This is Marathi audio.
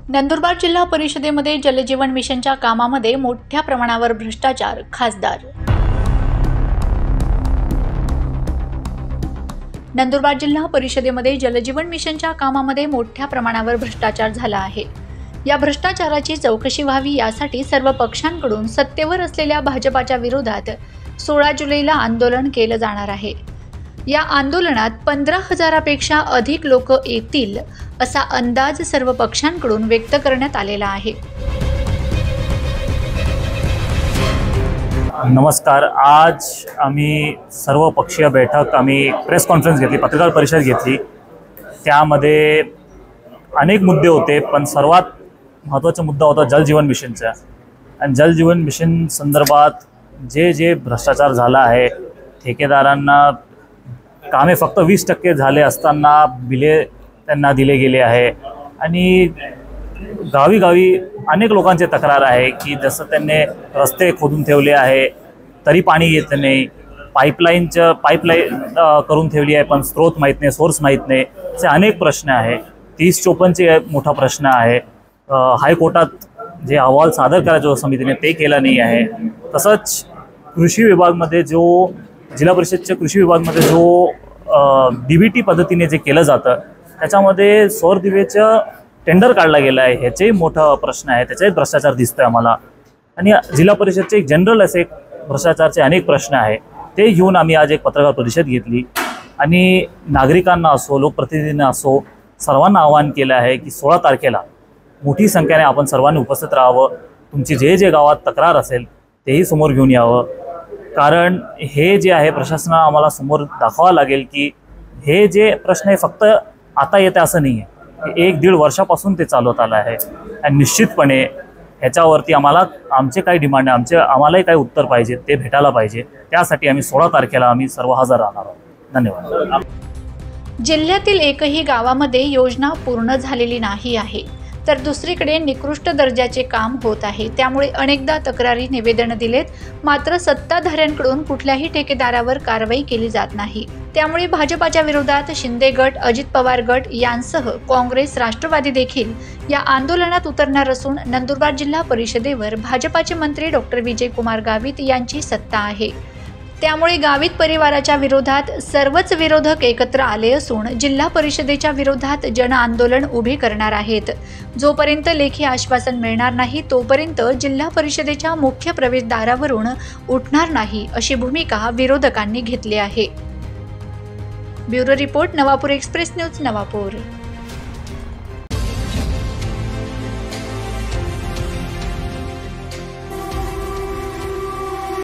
नंदुरबार जिल्हा परिषदेमध्ये जलजीवन मिशनच्या कामामध्ये मोठ्या प्रमाणावर भ्रष्टाचार. खासदार. नंदुरबार जिल्हा परिषदेमध्ये जलजीवन मिशनच्या कामामध्ये मोठ्या प्रमाणावर भ्रष्टाचार झाला आहे. या भ्रष्टाचाराची चौकशी व्हावी यासाठी सर्व पक्षांकडून सत्तेवर असलेल्या भाजपाच्या विरोधात 16 जुलैला आंदोलन केलं जाणार आहे. या आंदोलनात 15,000पेक्षा अधिक लोक येतील असा अंदाज सर्व पक्षांकडून व्यक्त करण्यात आलेला आहे. नमस्कार. आज आम्ही सर्व पक्षीय बैठक प्रेस कॉन्फरन्स घेतली, पत्रकार परिषद घेतली. त्यामध्ये अनेक मुद्दे होते, पण सर्वात महत्त्वाचा मुद्दा होता जलजीवन मिशनचा. आणि जलजीवन मिशन संदर्भात जे भ्रष्टाचार झाला आहे, ठेकेदारांना कामे फक्त 20% झाले असताना बिले त्यांना दिले गेले आहे. आणि गावी अनेक लोकांचे तक्रार आहे की जसं त्यांनी रस्ते खोदून ठेवले आहे तरी पाणी येत नाही, पाईपलाईन करून ठेवली आहे पण स्रोत माहीत नाही, सोर्स माहीत नाही, असे अनेक प्रश्न आहे. 30-54चे मोठा प्रश्न आहे. हायकोर्टात जे अहवाल सादर करायचा समितीने ते केला नाही आहे. तसंच कृषी विभागमध्ये जिल्हा परिषदच्या कृषी विभागमध्ये DBT पद्धतीने जे केलं जातं त्याच्यामध्ये सौर दिवेचं टेंडर काढला गेला आहे, ह्याचाही मोठा प्रश्न आहे. त्याचाही भ्रष्टाचार दिसतोय आम्हाला. आणि जिल्हा परिषदचे एक जनरल असे भ्रष्टाचारचे अनेक प्रश्न आहे, ते घेऊन आम्ही आज एक पत्रकार परिषद घेतली. आणि नागरिकांना असो, लोकप्रतिनिधींना असो, सर्वांना आवाहन केलं आहे की 16 तारखेला मोठी संख्येने आपण सर्वांनी उपस्थित राहावं. तुमची जे गावात तक्रार असेल तेही समोर घेऊन यावं. कारण हे जे आहे प्रशासनाला आम्हाला समोर दाखवावं लागेल की हे जे प्रश्न आहे फक्त आता येते असं नाही आहे. 1-1.5 वर्षापासून ते चालवत आलं आहे. आणि निश्चितपणे ह्याच्यावरती आमचे काही डिमांड आहे, आम्हालाही काही उत्तर पाहिजे, ते भेटायला पाहिजे. त्यासाठी आम्ही 16 तारखेला आम्ही सर्व हजर राहणार आहोत. धन्यवाद. जिल्ह्यातील एकही गावामध्ये योजना पूर्ण झालेली नाही आहे, तर दुसरीकडे निकृष्ट दर्जाचे काम होत आहे. त्यामुळे अनेकदा तक्रारी निवेदन दिलेत, मात्र सत्ताधाऱ्यांकडून कुठल्याही ठेकेदारावर कारवाई केली जात नाही. त्यामुळे भाजपाच्या विरोधात शिंदे गट, अजित पवार गट यांसह काँग्रेस, राष्ट्रवादी देखील या आंदोलनात उतरणार असून नंदुरबार जिल्हा परिषदेवर भाजपाचे मंत्री डॉक्टर विजयकुमार गावित यांची सत्ता आहे. त्यामुळे गावित परिवाराच्या विरोधात सर्वच विरोधक एकत्र आले असून जिल्हा परिषदेच्या विरोधात जन आंदोलन उभे करणार आहेत. जोपर्यंत लेखी आश्वासन मिळणार नाही तोपर्यंत जिल्हा परिषदेच्या मुख्य प्रवेशद्वारावरून उठणार नाही, अशी भूमिका विरोधकांनी घेतली आहे. Bureau report, Navapur express news, Navapur.